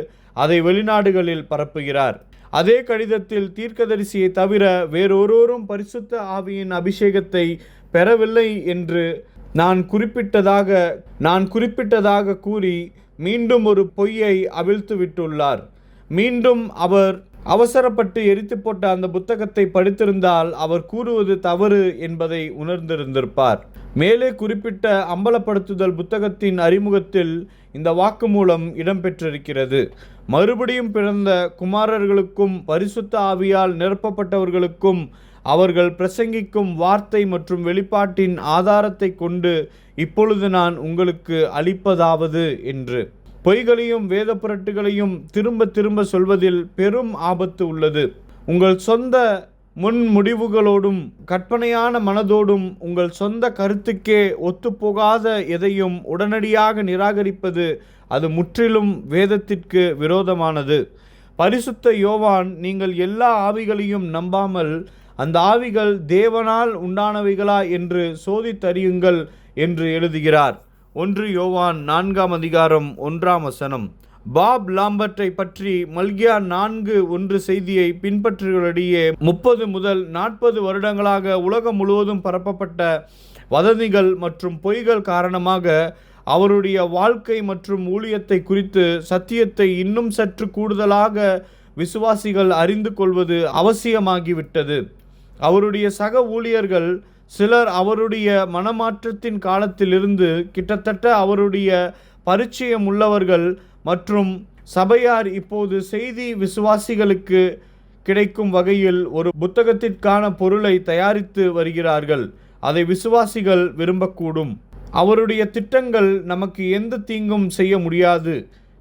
அதை வெளிநாடுகளில் பரப்புகிறார். அதே கடிதத்தில் தீர்க்கதரிசியை தவிர வேறொருவரும் பரிசுத்த ஆவியின் அபிஷேகத்தை பெறவில்லை என்று நான் குறிப்பிட்டதாக கூறி மீண்டும் ஒரு பொய்யை அவிழ்த்து விட்டுள்ளார். மீண்டும் அவர் அவசரப்பட்டு எரித்து போட்ட அந்த புத்தகத்தை படித்திருந்தால் அவர் கூறுவது தவறு என்பதை உணர்ந்திருந்திருப்பார். மேலே குறிப்பிட்ட அம்பலப்படுத்துதல் புத்தகத்தின் அறிமுகத்தில் இந்த வாக்குமூலம் இடம்பெற்றிருக்கிறது. மறுபடியும் பிறந்த குமாரர்களுக்கும் பரிசுத்த ஆவியால் நிரப்பப்பட்டவர்களுக்கும் அவர்கள் பிரசங்கிக்கும் வார்த்தை மற்றும் வெளிப்பாட்டின் ஆதாரத்தை கொண்டு இப்பொழுது நான் உங்களுக்கு அளிப்பதாவது என்று. பொய்களையும் வேத புரட்டுகளையும் திரும்ப திரும்ப சொல்வதில் பெரும் ஆபத்து உள்ளது. உங்கள் சொந்த முன் முடிவுகளோடும் கற்பனையான மனதோடும் உங்கள் சொந்த கருத்துக்கே ஒத்துப்போகாத எதையும் உடனடியாக நிராகரிப்பது அது முற்றிலும் வேதத்திற்கு விரோதமானது. பரிசுத்த யோவான், நீங்கள் எல்லா ஆவிகளையும் நம்பாமல் அந்த ஆவிகள் தேவனால் உண்டானவைகளா என்று சோதித்தறியுங்கள் என்று எழுதுகிறார். 1 யோவான் 4:1. பாப் லாம்பர்ட்டை பற்றி மல்கியா 4:1 செய்தியை பின்பற்றுகளிடையே 30 முதல் 40 வருடங்களாக உலகம் முழுவதும் பரப்பப்பட்ட வதந்திகள் மற்றும் பொய்கள் காரணமாக அவருடைய வாழ்க்கை மற்றும் ஊழியத்தை குறித்து சத்தியத்தை இன்னும் சற்று கூடுதலாக விசுவாசிகள் அறிந்து கொள்வது அவசியமாகிவிட்டது. அவருடைய சக ஊழியர்கள் சிலர் அவருடைய மனமாற்றத்தின் காலத்திலிருந்து கிட்டத்தட்ட அவருடைய பரிச்சயம் உள்ளவர்கள் மற்றும் சபையார் இப்போது செய்தி விசுவாசிகளுக்கு கிடைக்கும் வகையில் ஒரு புத்தகத்திற்கான பொருளை தயாரித்து வருகிறார்கள். அதை விசுவாசிகள் விரும்பக்கூடும். அவருடைய திட்டங்கள் நமக்கு எந்த தீங்கும் செய்ய முடியாது.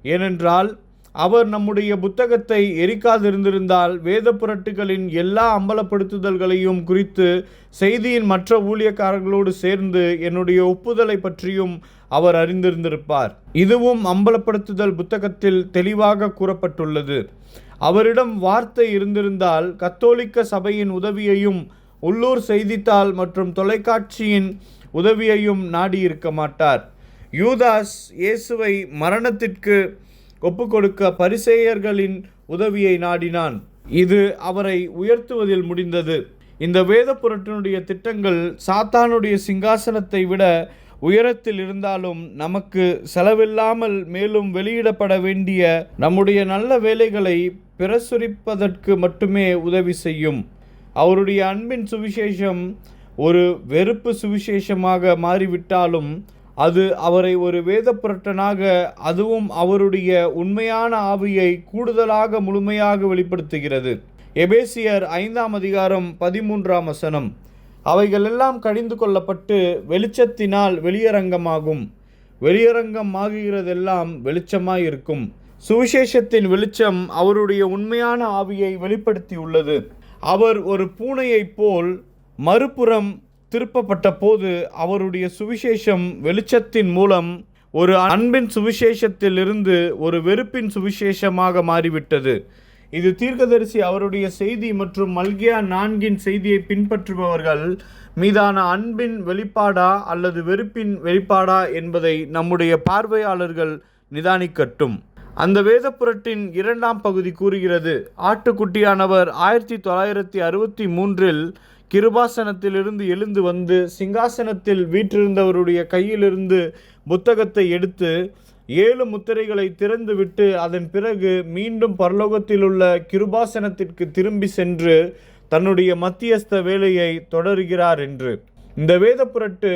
ஏனென்றால் அவர் நம்முடைய புத்தகத்தை எரிக்காதிருந்திருந்தால் வேத புரட்டுகளின் எல்லா அம்பலப்படுத்துதல்களையும் குறித்து செய்தியின் மற்ற ஊழியக்காரர்களோடு சேர்ந்து என்னுடைய ஒப்புதலை பற்றியும் அவர் அறிந்திருந்திருப்பார். இதுவும் அம்பலப்படுத்துதல் புத்தகத்தில் தெளிவாக கூறப்பட்டுள்ளது. அவரிடம் வார்த்தை இருந்திருந்தால் கத்தோலிக்க சபையின் உதவியையும் உள்ளூர் செய்தித்தாள் மற்றும் தொலைக்காட்சியின் உதவியையும் நாடியிருக்க மாட்டார். யூதாஸ் இயேசுவை மரணத்திற்கு ஒப்புக்கொடுக்க பரிசேயர்களின் உதவியை நாடினான். இது அவரை உயர்த்துவதில் முடிந்தது. இந்த வேத புரட்டினுடைய திட்டங்கள் சாத்தானுடைய சிங்காசனத்தை விட உயரத்தில் இருந்தாலும் நமக்கு செலவில்லாமல் மேலும் வெளியிடப்பட வேண்டிய நம்முடைய நல்ல வேலைகளை பிரசுரிப்பதற்கு மட்டுமே உதவி செய்யும். அவருடைய அன்பின் சுவிசேஷம் ஒரு வெறுப்பு சுவிசேஷமாக மாறிவிட்டாலும் அது அவரை ஒரு வேத புரட்டனாக, அதுவும் அவருடைய உண்மையான ஆவியை கூடுதலாக முழுமையாக வெளிப்படுத்துகிறது. எபேசியர் 5:13. அவைகளெல்லாம் கடிந்து கொள்ளப்பட்டு வெளிச்சத்தினால் வெளியரங்கமாகும். வெளியரங்கமாகிறதெல்லாம் வெளிச்சமாயிருக்கும். சுவிசேஷத்தின் வெளிச்சம் அவருடைய உண்மையான ஆவியை வெளிப்படுத்தியுள்ளது. அவர் ஒரு பூனையைப் போல் மறுபுறம் திருப்பப்பட்ட போது அவருடைய சுவிசேஷம் வெளிச்சத்தின் மூலம் ஒரு அன்பின் சுவிசேஷத்திலிருந்து ஒரு வெறுப்பின் சுவிசேஷமாக மாறிவிட்டது. இது தீர்க்கதரிசி அவருடைய செய்தி மற்றும் மல்கியா 4 செய்தியை பின்பற்றுபவர்கள் மீதான அன்பின் வெளிப்பாடா அல்லது வெறுப்பின் வெளிப்பாடா என்பதை நம்முடைய பார்வையாளர்கள் நிதானிக்கட்டும். அந்த வேத புரட்டின் 2ஆம் பகுதி கூறுகிறது, ஆட்டுக்குட்டியானவர் 1963 கிருபாசனத்திலிருந்து எழுந்து வந்து சிங்காசனத்தில் வீற்றிருந்தவருடைய கையிலிருந்து புத்தகத்தை எடுத்து 7 முத்திரைகளை திறந்துவிட்டு அதன் பிறகு மீண்டும் பரலோகத்திலுள்ள கிருபாசனத்திற்கு திரும்பி சென்று தன்னுடைய மத்தியஸ்த வேலையை தொடர்கிறார் என்று. இந்த வேத புரட்டு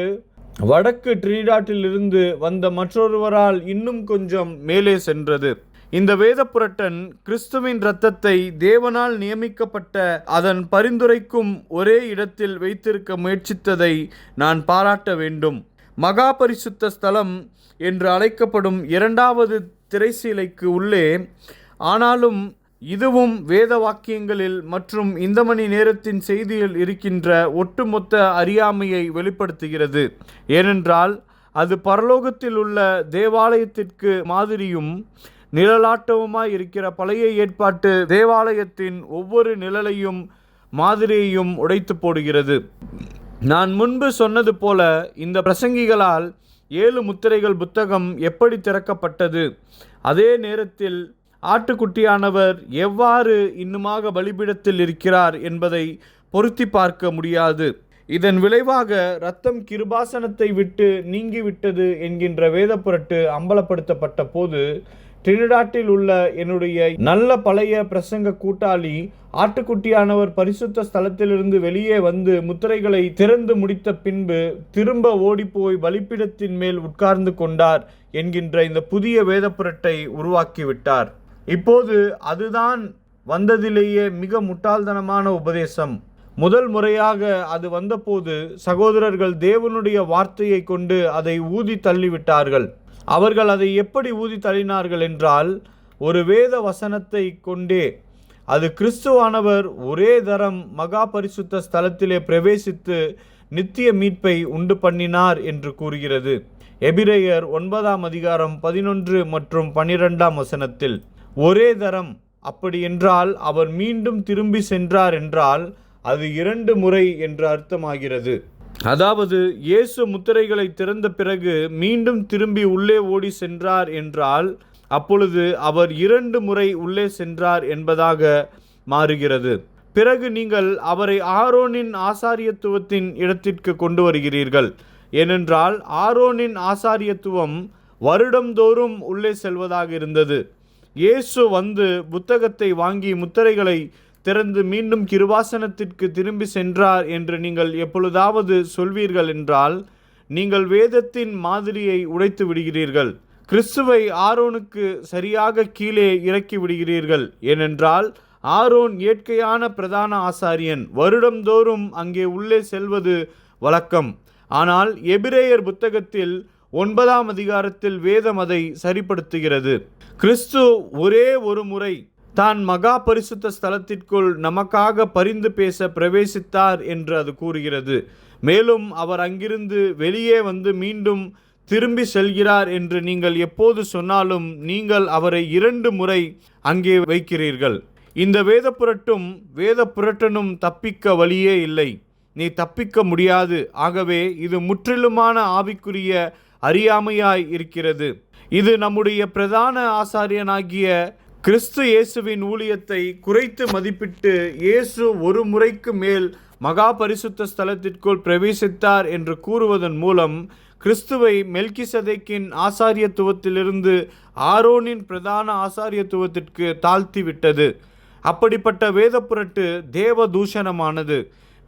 வடக்கு ட்ரினிடாட்டிலிருந்து வந்த மற்றொருவரால் இன்னும் கொஞ்சம் மேலே சென்றது. இந்த வேத புரட்டன் கிறிஸ்துவின் இரத்தத்தை தேவனால் நியமிக்கப்பட்ட அதன் பரிந்துரைக்கும் ஒரே இடத்தில் வைத்திருக்க முயற்சித்ததை நான் பாராட்ட வேண்டும். மகா பரிசுத்த ஸ்தலம் என்று அழைக்கப்படும் 2வது திரைச்சீலைக்கு உள்ளே. ஆனாலும் இதுவும் வேத வாக்கியங்களில் மற்றும் இந்த மணி நேரத்தின் செய்தியில் இருக்கின்ற ஒட்டுமொத்த அறியாமையை வெளிப்படுத்துகிறது. ஏனென்றால் அது பரலோகத்தில் உள்ள தேவாலயத்திற்கு மாதிரியும் நிழலாட்டவுமாய் இருக்கிற பழைய ஏற்பாட்டு தேவாலயத்தின் ஒவ்வொரு நிழலையும் மாதிரியையும் உடைத்து போடுகிறது. நான் முன்பு சொன்னது போல இந்த பிரசங்கிகளால் 7 முத்திரைகள் புத்தகம் எப்படி திறக்கப்பட்டது, அதே நேரத்தில் ஆட்டுக்குட்டியானவர் எவ்வாறு இன்னுமாக பலிபீடத்தில் இருக்கிறார் என்பதை பொருத்தி பார்க்க முடியாது. இதன் விளைவாக இரத்தம் கிருபாசனத்தை விட்டு நீங்கிவிட்டது என்கின்ற வேத புரட்டு அம்பலப்படுத்தப்பட்ட போது ட்ரினிடாட்டில் உள்ள என்னுடைய நல்ல பழைய பிரசங்க கூட்டாளி ஆட்டுக்குட்டியானவர் பரிசுத்த ஸ்தலத்திலிருந்து வெளியே வந்து முத்திரைகளை திறந்து முடித்த பின்பு திரும்ப ஓடிப்போய் பலிபீடத்தின் மேல் உட்கார்ந்து கொண்டார் என்கின்ற இந்த புதிய வேத புரட்டை உருவாக்கிவிட்டார். இப்போது அதுதான் வந்ததிலேயே மிக முட்டாள்தனமான உபதேசம். முதல் முறையாக அது வந்தபோது சகோதரர்கள் தேவனுடைய வார்த்தையை கொண்டு அதை ஊதி தள்ளிவிட்டார்கள். அவர்கள் அதை எப்படி ஊதி தள்ளினார்கள் என்றால், ஒரு வேத வசனத்தை கொண்டே அது கிறிஸ்துவானவர் ஒரே தரம் மகா பரிசுத்த ஸ்தலத்திலே பிரவேசித்து நித்திய மீட்பை உண்டு பண்ணினார் என்று கூறுகிறது. எபிரேயர் 9 மற்றும் 12 ஒரே தரம் அப்படி என்றால் அவர் மீண்டும் திரும்பி சென்றார் என்றால் அது 2 முறை என்று அர்த்தமாகிறது. அதாவது இயேசு முத்திரைகளை திறந்த பிறகு மீண்டும் திரும்பி உள்ளே ஓடி சென்றார் என்றால் அப்பொழுது அவர் 2 முறை உள்ளே சென்றார் என்பதாக மாறுகிறது. பிறகு நீங்கள் அவரை ஆரோனின் ஆசாரியத்துவத்தின் இடத்திற்கு கொண்டு வருகிறீர்கள். ஏனென்றால் ஆரோனின் ஆசாரியத்துவம் வருடந்தோறும் உள்ளே செல்வதாக இருந்தது. இயேசு வந்து புத்தகத்தை வாங்கி முத்திரைகளை திறந்து மீண்டும் கிருபாசனத்திற்கு திரும்பி சென்றார் என்று நீங்கள் எப்பொழுதாவது சொல்வீர்கள் என்றால் நீங்கள் வேதத்தின் மாதிரியை உடைத்து விடுகிறீர்கள். கிறிஸ்துவை ஆரோனுக்கு சரியாக கீழே இறக்கி விடுகிறீர்கள். ஏனென்றால் ஆரோன் இயற்கையான பிரதான ஆசாரியன், வருடந்தோறும் அங்கே உள்ளே செல்வது வழக்கம். ஆனால் எபிரேயர் புத்தகத்தில் 9 வேதம் அதை சரிப்படுத்துகிறது. கிறிஸ்து ஒரே ஒரு முறை தான் மகா பரிசுத்த ஸ்தலத்திற்குள் நமக்காக பரிந்து பேச பிரவேசித்தார் என்று அது கூறுகிறது. மேலும் அவர் அங்கிருந்து வெளியே வந்து மீண்டும் திரும்பி செல்கிறார் என்று நீங்கள் எப்போது சொன்னாலும் நீங்கள் அவரை 2 முறை அங்கே வைக்கிறீர்கள். இந்த வேத புரட்டனும் தப்பிக்க வழியே இல்லை. நீ தப்பிக்க முடியாது. ஆகவே இது முற்றிலுமான ஆவிக்குரிய அறியாமையாய் இருக்கிறது. இது நம்முடைய பிரதான ஆசாரியனாகிய கிறிஸ்து இயேசுவின் ஊழியத்தை குறைத்து மதிப்பிட்டு இயேசு ஒரு முறைக்கு மேல் மகா பரிசுத்த ஸ்தலத்திற்குள் பிரவேசித்தார் என்று கூறுவதன் மூலம் கிறிஸ்துவை மெல்கிசதேக்கின் ஆசாரியத்துவத்திலிருந்து ஆரோனின் பிரதான ஆசாரியத்துவத்திற்கு தாழ்த்திவிட்டது. அப்படிப்பட்ட வேத புரட்டு தேவ தூஷணமானது,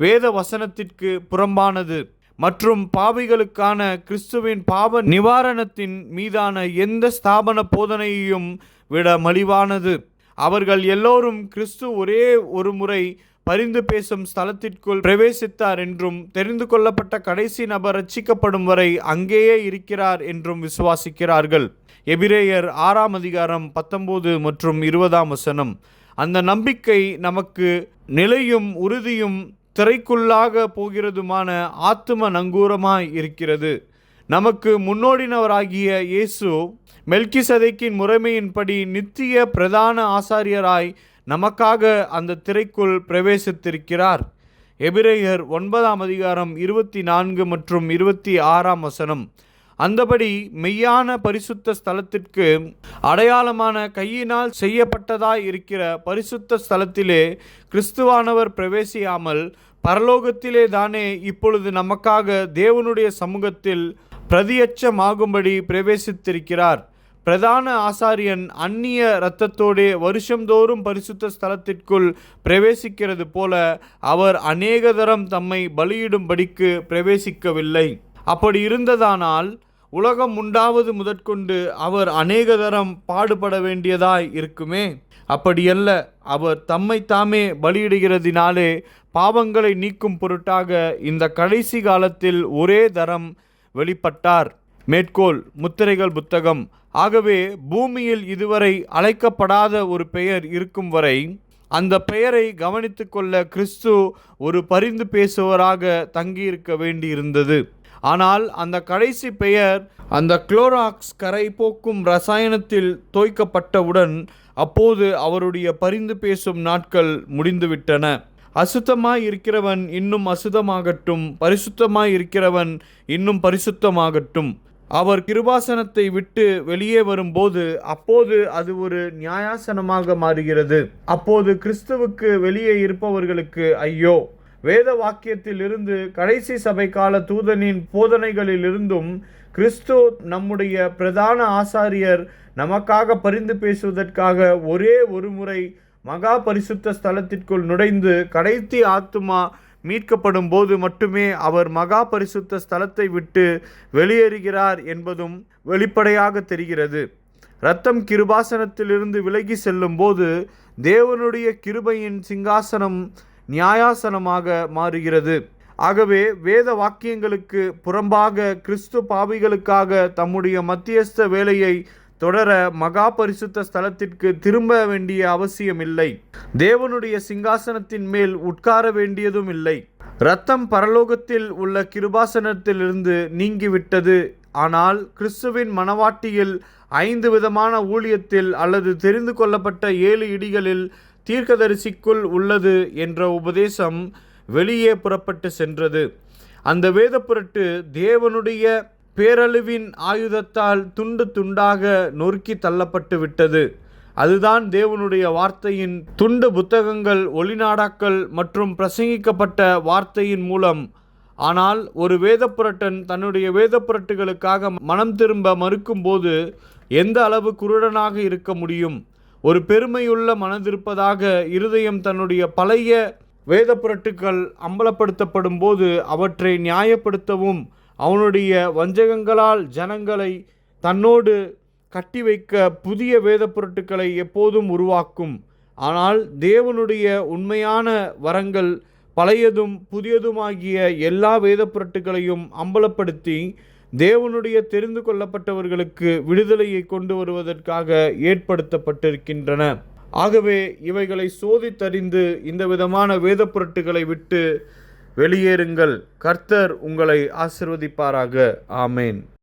வேத வசனத்திற்கு புறம்பானது மற்றும் பாவிகளுக்கான கிறிஸ்துவின் பாவ நிவாரணத்தின் மீதான எந்த ஸ்தாபன போதனையையும் விட மலிவானது. அவர்கள் எல்லோரும் கிறிஸ்து ஒரே ஒரு முறை பரிந்து பேசும் ஸ்தலத்திற்குள் பிரவேசித்தார் என்றும் தெரிந்து கொள்ளப்பட்ட கடைசி நபர் ரட்சிக்கப்படும் வரை அங்கேயே இருக்கிறார் என்றும் விசுவாசிக்கிறார்கள். எபிரேயர் 6 மற்றும் 20 அந்த நம்பிக்கை நமக்கு நிலையும் உறுதியும் திரைக்குள்ளாக போகிறதுமான ஆத்தும நங்கூரமாய் இருக்கிறது. நமக்கு முன்னோடினவராகிய இயேசு மெல்கிசதேக்கின் முறைமையின்படி நித்திய பிரதான ஆசாரியராய் நமக்காக அந்த திரைக்குள் பிரவேசித்திருக்கிறார். எபிரேயர் 9 24 மற்றும் 26 அந்தபடி மெய்யான பரிசுத்த ஸ்தலத்திற்கு அடையாளமான கையினால் செய்யப்பட்டதாய் இருக்கிற பரிசுத்த ஸ்தலத்திலே கிறிஸ்துவானவர் பிரவேசியாமல் பரலோகத்திலே தானே இப்பொழுது நமக்காக தேவனுடைய சமூகத்தில் பிரதியட்சமாகும்படி பிரவேசித்திருக்கிறார். பிரதான ஆசாரியன் அந்நிய இரத்தத்தோடே வருஷந்தோறும் பரிசுத்த ஸ்தலத்திற்குள் பிரவேசிக்கிறது போல அவர் அநேக தரம் தம்மை பலியிடும்படிக்கு பிரவேசிக்கவில்லை. அப்படி இருந்ததானால் உலகம் உண்டாவது முதற்கொண்டு அவர் அநேக தரம் பாடுபட வேண்டியதாய் இருக்குமே. அப்படியல்ல, அவர் தம்மை தாமே பலியிடுகிறதினாலே பாவங்களை நீக்கும் பொருட்டாக இந்த கடைசி காலத்தில் ஒரே தரம் வெளிப்பட்டார். மேற்கோள் முத்திரைகள் புத்தகம். ஆகவே பூமியில் இதுவரை அழைக்கப்படாத ஒரு பெயர் இருக்கும் வரை அந்த பெயரை கவனித்து கொள்ள கிறிஸ்து ஒரு பரிந்து பேசுவராக தங்கியிருக்க வேண்டியிருந்தது. ஆனால் அந்த கடைசி பெயர் அந்த குளோராக்ஸ் கரை போக்கும் ரசாயனத்தில் தோய்க்கப்பட்டவுடன் அப்போது அவருடைய பரிந்து பேசும் நாட்கள் முடிந்துவிட்டன. அசுத்தமாய் இருக்கிறவன் இன்னும் அசுத்தமாகட்டும், பரிசுத்தமாய் இருக்கிறவன் இன்னும் பரிசுத்தமாகட்டும். அவர் கிருபாசனத்தை விட்டு வெளியே வரும்போது அப்போது அது ஒரு நியாயாசனமாக மாறுகிறது. அப்போது கிறிஸ்துவுக்கு வெளியே இருப்பவர்களுக்கு ஐயோ! வேத வாக்கியத்திலிருந்து கடைசி சபை கால தூதனின் போதனைகளிலிருந்தும் கிறிஸ்து நம்முடைய பிரதான ஆசாரியர் நமக்காக பரிந்து பேசுவதற்காக ஒரே ஒரு முறை மகா பரிசுத்த ஸ்தலத்திற்குள் நுழைந்து கடைசி ஆத்துமா மீட்கப்படும் போது மட்டுமே அவர் மகா பரிசுத்த ஸ்தலத்தை விட்டு வெளியேறுகிறார் என்பதும் வெளிப்படையாக தெரிகிறது. இரத்தம் கிருபாசனத்திலிருந்து விலகி செல்லும் போது தேவனுடைய கிருபையின் சிங்காசனம் நியாயாசனமாக மாறுகிறது. ஆகவே வேத வாக்கியங்களுக்கு புறம்பாக கிறிஸ்து பாவிகளுக்காக தம்முடைய மத்தியஸ்த வேலையை தொடர மகா பரிசுத்த ஸ்தலத்திற்கு திரும்ப வேண்டிய அவசியமில்லை. தேவனுடைய சிங்காசனத்தின் மேல் உட்கார வேண்டியதும் இல்லை. இரத்தம் பரலோகத்தில் உள்ள கிருபாசனத்திலிருந்து நீங்கிவிட்டது. ஆனால் கிறிஸ்துவின் மனவாட்டியில் 5 விதமான ஊழியத்தில் அல்லது தெரிந்து கொள்ளப்பட்ட 7 இடிகளில் தீர்க்கதரிசிக்குள் உள்ளது என்ற உபதேசம் வெளியே புறப்பட்டு சென்றது. அந்த வேதப்புரட்டு தேவனுடைய பேரழிவின் ஆயுதத்தால் துண்டு துண்டாக நொறுக்கி தள்ளப்பட்டு விட்டது. அதுதான் தேவனுடைய வார்த்தையின் துண்டு புத்தகங்கள், ஒளிநாடாக்கள் மற்றும் பிரசங்கிக்கப்பட்ட வார்த்தையின் மூலம். ஆனால் ஒரு வேதப்புரட்டன் தன்னுடைய வேதப்புரட்டுகளுக்காக மனம் திரும்ப மறுக்கும்போது எந்த அளவு குருடனாக இருக்க முடியும்? ஒரு பெருமையுள்ள மனதிருப்பதாக இருதயம் தன்னுடைய பழைய வேதப்புரட்டுகள் அம்பலப்படுத்தப்படும் போது அவற்றை நியாயப்படுத்தவும் அவனுடைய வஞ்சகங்களால் ஜனங்களை தன்னோடு கட்டி வைக்க புதிய வேதப்புரட்டுக்களை எப்போதும் உருவாக்கும். ஆனால் தேவனுடைய உண்மையான வரங்கள் பழையதும் புதியதுமாகிய எல்லா வேதப்புரட்டுகளையும் அம்பலப்படுத்தி தேவனுடைய தெரிந்து கொள்ளப்பட்டவர்களுக்கு விடுதலையை கொண்டு வருவதற்காக ஏற்படுத்தப்பட்டிருக்கின்றன. ஆகவே இவைகளை சோதித்தறிந்து இந்த விதமான வேதப்புரட்டுகளை விட்டு வெளியேறுங்கள். கர்த்தர் உங்களை ஆசீர்வதிப்பாராக. ஆமேன்.